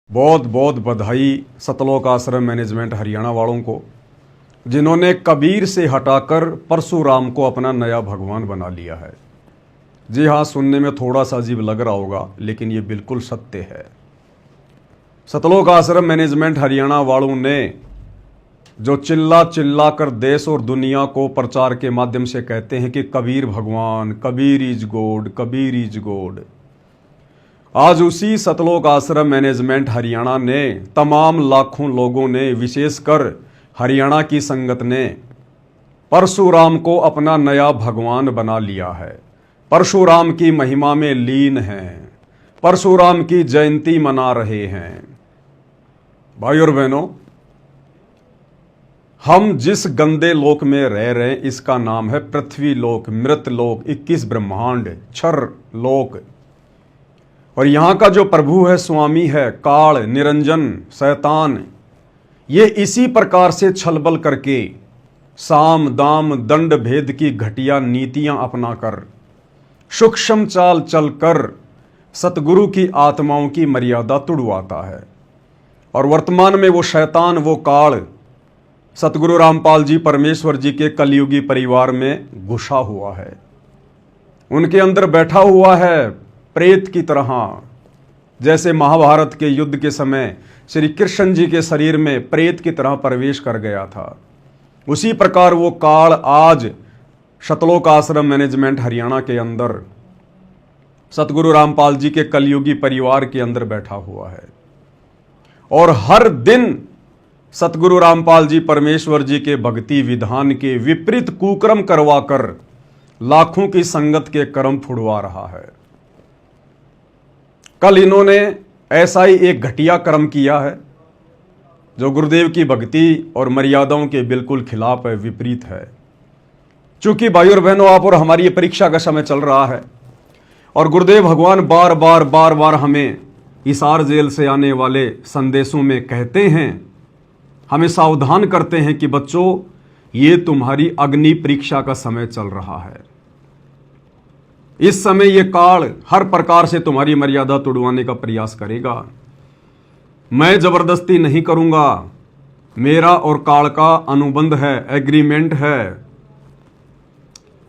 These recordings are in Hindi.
बहुत बहुत बधाई सतलोक आश्रम मैनेजमेंट हरियाणा वालों को, जिन्होंने कबीर से हटाकर परशुराम को अपना नया भगवान बना लिया है। जी हाँ, सुनने में थोड़ा सा अजीब लग रहा होगा, लेकिन ये बिल्कुल सत्य है। सतलोक आश्रम मैनेजमेंट हरियाणा वालों ने जो चिल्ला चिल्ला कर देश और दुनिया को प्रचार के माध्यम से कहते हैं कि कबीर भगवान, Kabir is God, Kabir is God, आज उसी सतलोक आश्रम मैनेजमेंट हरियाणा ने तमाम लाखों लोगों ने, विशेषकर हरियाणा की संगत ने परशुराम को अपना नया भगवान बना लिया है। परशुराम की महिमा में लीन हैं, परशुराम की जयंती मना रहे हैं। भाई और बहनों, हम जिस गंदे लोक में रह रहे हैं इसका नाम है पृथ्वी लोक, मृत लोक, 21 ब्रह्मांड, क्षर लोक। और यहां का जो प्रभु है, स्वामी है, काल, निरंजन, शैतान, ये इसी प्रकार से छलबल करके साम दाम दंड भेद की घटिया नीतियां अपनाकर, सूक्ष्म चाल चलकर सतगुरु की आत्माओं की मर्यादा तुड़वाता है। और वर्तमान में वो शैतान, वो काल सतगुरु रामपाल जी परमेश्वर जी के कलयुगी परिवार में घुसा हुआ है। उनके अंदर बैठा हुआ है प्रेत की तरह। जैसे महाभारत के युद्ध के समय श्री कृष्ण जी के शरीर में प्रेत की तरह प्रवेश कर गया था, उसी प्रकार वो काल आज सतलोक आश्रम मैनेजमेंट हरियाणा के अंदर सतगुरु रामपाल जी के कलयुगी परिवार के अंदर बैठा हुआ है। और हर दिन सतगुरु रामपाल जी परमेश्वर जी के भक्ति विधान के विपरीत कुकर्म करवाकर लाखों की संगत के कर्म फुड़वा रहा है। कल इन्होंने ऐसा ही एक घटिया कर्म किया है जो गुरुदेव की भक्ति और मर्यादाओं के बिल्कुल खिलाफ है, विपरीत है। चूंकि भाई और बहनों, आप और हमारी ये परीक्षा का समय चल रहा है और गुरुदेव भगवान बार बार हमें हिसार जेल से आने वाले संदेशों में कहते हैं, हमें सावधान करते हैं कि बच्चों, ये तुम्हारी अग्नि परीक्षा का समय चल रहा है। इस समय ये काल हर प्रकार से तुम्हारी मर्यादा तोड़वाने का प्रयास करेगा। मैं जबरदस्ती नहीं करूंगा, मेरा और काल का अनुबंध है, एग्रीमेंट है।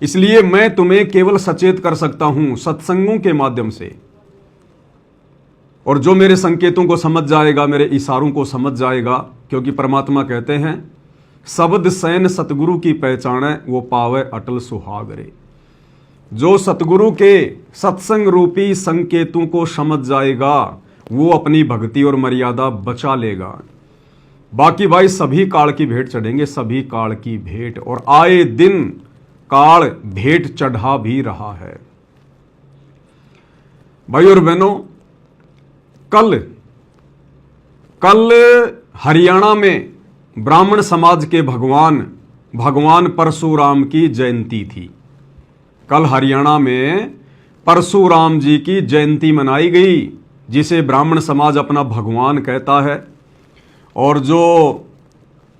इसलिए मैं तुम्हें केवल सचेत कर सकता हूं सत्संगों के माध्यम से। और जो मेरे संकेतों को समझ जाएगा, मेरे इशारों को समझ जाएगा, क्योंकि परमात्मा कहते हैं शब्द सैन सतगुरु की पहचाने, वो पावे अटल सुहागरे। जो सतगुरु के सत्संग रूपी संकेतों को समझ जाएगा वो अपनी भक्ति और मर्यादा बचा लेगा। बाकी भाई सभी काल की भेंट चढ़ेंगे, सभी काल की भेंट, और आए दिन काल भेंट चढ़ा भी रहा है। भाई और बहनों, कल हरियाणा में ब्राह्मण समाज के भगवान परशुराम की जयंती थी। कल हरियाणा में परशुराम जी की जयंती मनाई गई, जिसे ब्राह्मण समाज अपना भगवान कहता है और जो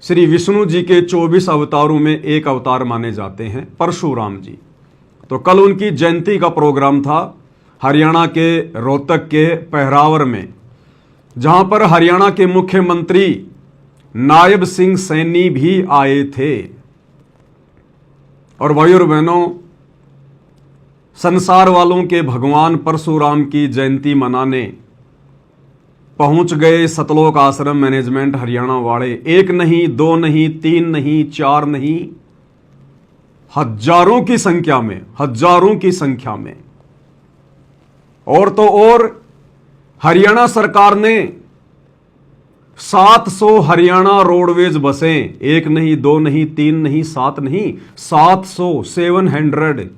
श्री विष्णु जी के 24 अवतारों में एक अवतार माने जाते हैं, परशुराम जी। तो कल उनकी जयंती का प्रोग्राम था हरियाणा के रोहतक के पहरावर में, जहां पर हरियाणा के मुख्यमंत्री नायब सिंह सैनी भी आए थे। और भाई और बहनों, संसार वालों के भगवान परशुराम की जयंती मनाने पहुंच गए सतलोक आश्रम मैनेजमेंट हरियाणा वाले। एक नहीं, दो नहीं, तीन नहीं, चार नहीं, हजारों की संख्या में। और तो और हरियाणा सरकार ने 700 हरियाणा रोडवेज बसें, एक नहीं, दो नहीं, तीन नहीं, 7 नहीं, 700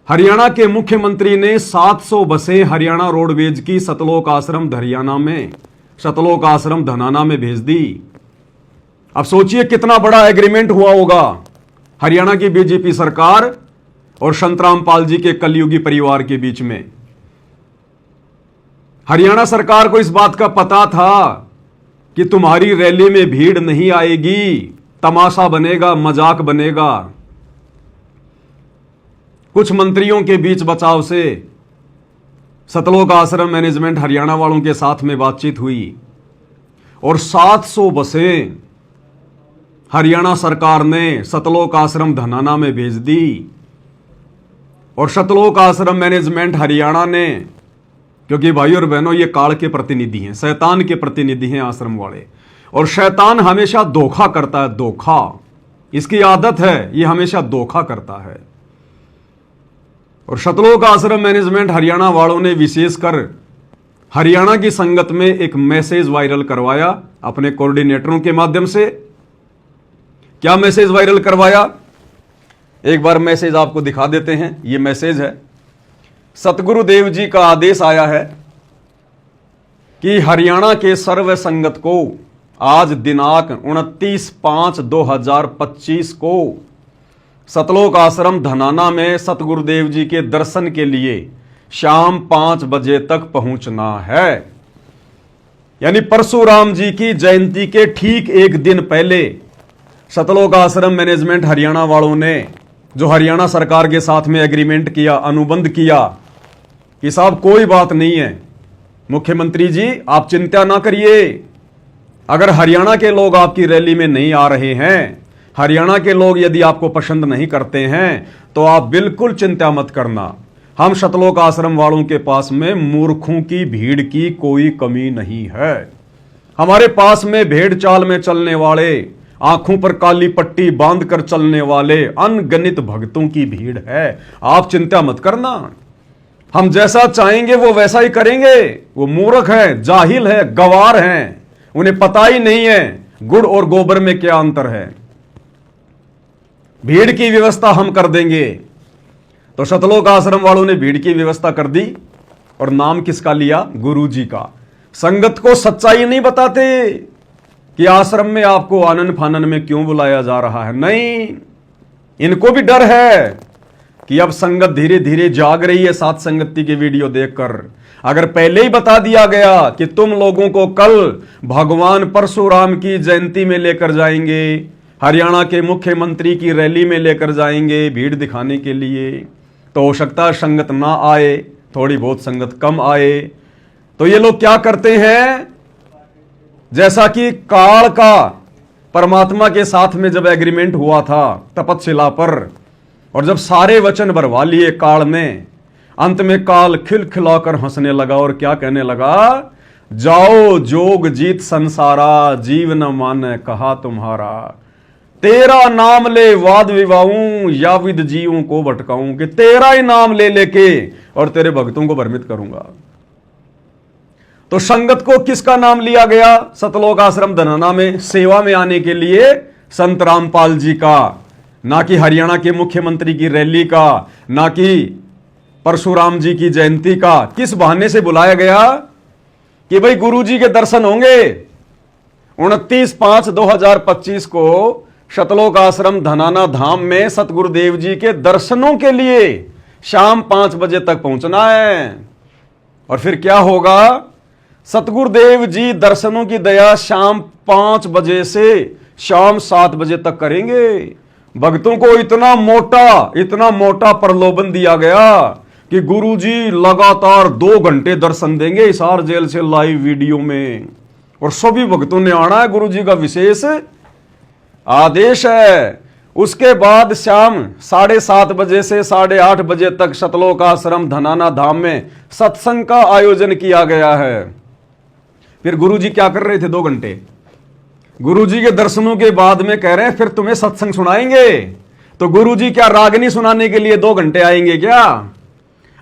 हरियाणा के मुख्यमंत्री ने 700 बसें हरियाणा रोडवेज की सतलोक आश्रम सतलोक आश्रम धनाना में भेज दी। अब सोचिए कितना बड़ा एग्रीमेंट हुआ होगा हरियाणा की बीजेपी सरकार और संत रामपाल जी के कलयुगी परिवार के बीच में। हरियाणा सरकार को इस बात का पता था कि तुम्हारी रैली में भीड़ नहीं आएगी, तमाशा बनेगा, मजाक बनेगा। कुछ मंत्रियों के बीच बचाव से सतलोक आश्रम मैनेजमेंट हरियाणा वालों के साथ में बातचीत हुई और 700 बसें हरियाणा सरकार ने सतलोक आश्रम धनाना में भेज दी। और सतलोक आश्रम मैनेजमेंट हरियाणा ने, क्योंकि भाई और बहनों ये काल के प्रतिनिधि हैं, शैतान के प्रतिनिधि हैं आश्रम वाले, और शैतान हमेशा धोखा करता है, धोखा इसकी आदत है, ये हमेशा धोखा करता है। और सतलोक आश्रम मैनेजमेंट हरियाणा वालों ने विशेषकर हरियाणा की संगत में एक मैसेज वायरल करवाया अपने कोऑर्डिनेटरों के माध्यम से। क्या मैसेज वायरल करवाया, एक बार मैसेज आपको दिखा देते हैं। ये मैसेज है, सतगुरुदेव जी का आदेश आया है कि हरियाणा के सर्व संगत को आज दिनांक 29/5/2025 को सतलोक आश्रम धनाना में सतगुरुदेव जी के दर्शन के लिए शाम 5 बजे तक पहुंचना है। यानी परशुराम जी की जयंती के ठीक एक दिन पहले सतलोक आश्रम मैनेजमेंट हरियाणा वालों ने, जो हरियाणा सरकार के साथ में एग्रीमेंट किया, अनुबंध किया कि साहब कोई बात नहीं है, मुख्यमंत्री जी आप चिंता ना करिए, अगर हरियाणा के लोग आपकी रैली में नहीं आ रहे हैं, हरियाणा के लोग यदि आपको पसंद नहीं करते हैं, तो आप बिल्कुल चिंता मत करना, हम सतलोक आश्रम वालों के पास में मूर्खों की भीड़ की कोई कमी नहीं है। हमारे पास में भेड़ चाल में चलने वाले, आंखों पर काली पट्टी बांधकर चलने वाले अनगिनत भक्तों की भीड़ है, आप चिंता मत करना, हम जैसा चाहेंगे वो वैसा ही करेंगे। वो मूर्ख है, जाहिल है, गवार हैं, उन्हें पता ही नहीं है गुड़ और गोबर में क्या अंतर है। भीड़ की व्यवस्था हम कर देंगे। तो सतलोक आश्रम वालों ने भीड़ की व्यवस्था कर दी और नाम किसका लिया, गुरुजी का। संगत को सच्चाई नहीं बताते कि आश्रम में आपको आनन फानन में क्यों बुलाया जा रहा है, नहीं, इनको भी डर है कि अब संगत धीरे धीरे जाग रही है साथ संगति की वीडियो देखकर। अगर पहले ही बता दिया गया कि तुम लोगों को कल भगवान परशुराम की जयंती में लेकर जाएंगे, हरियाणा के मुख्यमंत्री की रैली में लेकर जाएंगे भीड़ दिखाने के लिए, तो हो सकता है संगत ना आए, थोड़ी बहुत संगत कम आए। तो ये लोग क्या करते हैं, जैसा कि काल का परमात्मा के साथ में जब एग्रीमेंट हुआ था तपतशिला पर, और जब सारे वचन भरवा लिए काल ने, अंत में काल खिलखिलाकर हंसने लगा और क्या कहने लगा, जाओ जोग जीत संसारा, जीव न माने कहा तुम्हारा, तेरा नाम ले वाद विवाऊं या विद जीवों को भटकाऊं, कि तेरा ही नाम ले लेके और तेरे भक्तों को भ्रमित करूंगा। तो संगत को किसका नाम लिया गया, सतलोक आश्रम धनाना में सेवा में आने के लिए संत रामपाल जी का, ना कि हरियाणा के मुख्यमंत्री की रैली का, ना कि परशुराम जी की जयंती का। किस बहाने से बुलाया गया कि भाई गुरुजी के दर्शन होंगे। 29/5/2025 को सतलोक आश्रम धनाना धाम में सतगुरुदेव जी के दर्शनों के लिए शाम 5 बजे तक पहुंचना है। और फिर क्या होगा, सतगुरुदेव जी दर्शनों की दया शाम 5 बजे से शाम 7 बजे तक करेंगे। भक्तों को इतना मोटा प्रलोभन दिया गया कि गुरुजी लगातार 2 घंटे दर्शन देंगे हिसार जेल से लाइव वीडियो में, और सभी भक्तों ने आना है, गुरुजी का विशेष आदेश है। उसके बाद शाम 7:30 बजे से 8:30 बजे तक सतलोक आश्रम धनाना धाम में सत्संग का आयोजन किया गया है। फिर गुरुजी क्या कर रहे थे 2 घंटे, गुरुजी के दर्शनों के बाद में कह रहे हैं फिर तुम्हें सत्संग सुनाएंगे। तो गुरुजी क्या रागनी सुनाने के लिए 2 घंटे आएंगे क्या?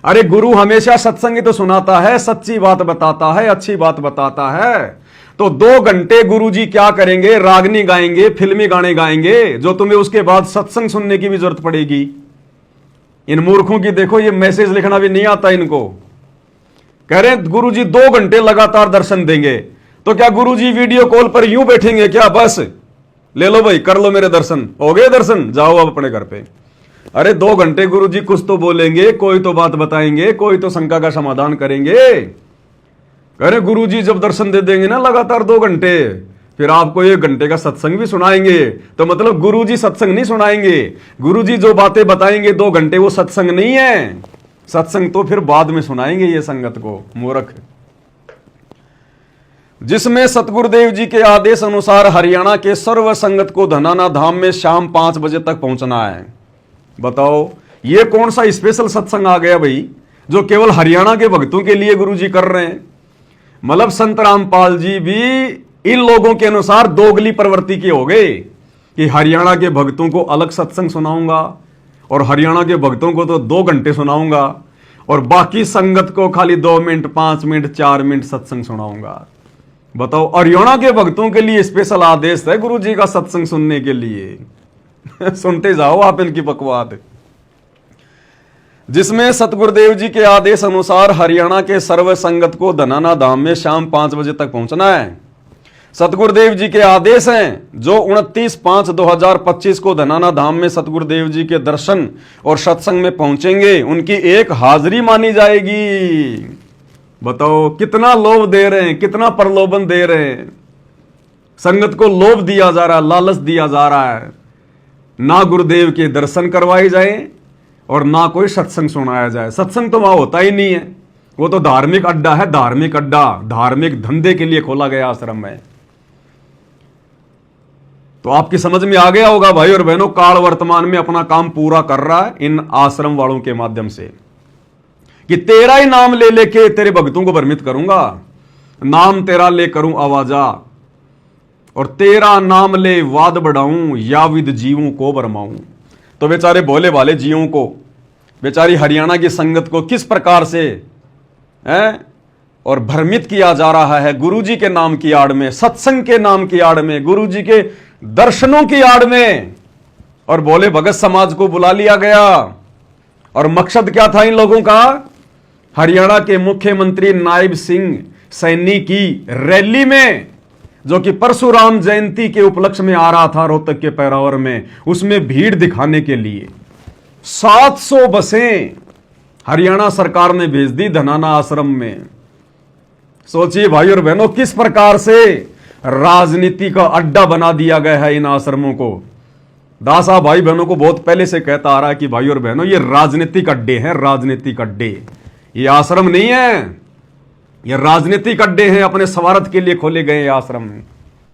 अरे गुरु हमेशा सत्संग तो सुनाता है, सच्ची बात बताता है, अच्छी बात बताता है। तो 2 घंटे गुरुजी क्या करेंगे, रागनी गाएंगे, फिल्मी गाने गाएंगे, जो तुम्हें उसके बाद सत्संग सुनने की भी जरूरत पड़ेगी। इन मूर्खों की देखो, ये मैसेज लिखना भी नहीं आता इनको। कह रहे हैं गुरुजी 2 घंटे लगातार दर्शन देंगे। तो क्या गुरुजी वीडियो कॉल पर यूं बैठेंगे क्या, बस ले लो भाई कर लो मेरे दर्शन, हो गए दर्शन, जाओ अब अपने घर पे? अरे 2 घंटे गुरुजी कुछ तो बोलेंगे, कोई तो बात बताएंगे, कोई तो शंका का समाधान करेंगे। अरे गुरुजी जब दर्शन दे देंगे ना लगातार 2 घंटे, फिर आपको 1 घंटे का सत्संग भी सुनाएंगे। तो मतलब गुरुजी सत्संग नहीं सुनाएंगे, गुरुजी जो बातें बताएंगे 2 घंटे वो सत्संग नहीं है, सत्संग तो फिर बाद में सुनाएंगे ये संगत को, मूर्ख। जिसमें सतगुरुदेव जी के आदेश अनुसार हरियाणा के सर्व संगत को धनाना धाम में शाम 5 बजे तक पहुंचना है। बताओ ये कौन सा स्पेशल सत्संग आ गया भाई, जो केवल हरियाणा के भक्तों के लिए गुरुजी कर रहे हैं। मतलब संत रामपाल जी भी इन लोगों के अनुसार दोगली प्रवृत्ति के हो गए कि हरियाणा के भक्तों को अलग सत्संग सुनाऊंगा और हरियाणा के भक्तों को तो 2 घंटे सुनाऊंगा और बाकी संगत को खाली 2 मिनट, 5 मिनट, 4 मिनट सत्संग सुनाऊंगा। बताओ हरियाणा के भक्तों के लिए स्पेशल आदेश है गुरु जी का सत्संग सुनने के लिए। सुनते जाओ आप इनकी बकवाद। जिसमें सतगुरुदेव जी के आदेश अनुसार हरियाणा के सर्व संगत को धनाना धाम में शाम 5 बजे तक पहुंचना है। सतगुरुदेव जी के आदेश हैं जो 29/5/2025 को धनाना धाम में सतगुरुदेव जी के दर्शन और सत्संग में पहुंचेंगे, उनकी एक हाजिरी मानी जाएगी। बताओ कितना लोभ दे रहे हैं, कितना प्रलोभन दे रहे हैं। संगत को लोभ दिया जा रहा है, लालच दिया जा रहा है। ना गुरुदेव के दर्शन करवाए जाए और ना कोई सत्संग सुनाया जाए। सत्संग तो वहां होता ही नहीं है, वो तो धार्मिक अड्डा है, धार्मिक अड्डा, धार्मिक धंधे के लिए खोला गया आश्रम है। तो आपकी समझ में आ गया होगा भाई और बहनों, काल वर्तमान में अपना काम पूरा कर रहा है इन आश्रम वालों के माध्यम से कि तेरा ही नाम ले लेके तेरे भक्तों को भ्रमित करूंगा, नाम तेरा ले करूं आवाजा और तेरा नाम ले वाद बढ़ाऊं या विद जीवों को भरमाऊं। तो बेचारे भोले भाले जीवों को, बेचारी हरियाणा की संगत को किस प्रकार से है और भ्रमित किया जा रहा है गुरुजी के नाम की आड़ में, सत्संग के नाम की आड़ में, गुरुजी के दर्शनों की आड़ में। और भोले भगत समाज को बुला लिया गया और मकसद क्या था इन लोगों का? हरियाणा के मुख्यमंत्री नायब सिंह सैनी की रैली में, जो कि परशुराम जयंती के उपलक्ष्य में आ रहा था रोहतक के पैरावर में, उसमें भीड़ दिखाने के लिए 700 बसें हरियाणा सरकार ने भेज दी धनाना आश्रम में। सोचिए भाई और बहनों किस प्रकार से राजनीति का अड्डा बना दिया गया है इन आश्रमों को। दासा भाई बहनों को बहुत पहले से कहता आ रहा है कि भाई और बहनों ये राजनीतिक अड्डे हैं, राजनीतिक अड्डे, ये आश्रम नहीं है, ये राजनीतिक अड्डे हैं, अपने स्वार्थ के लिए खोले गए आश्रम।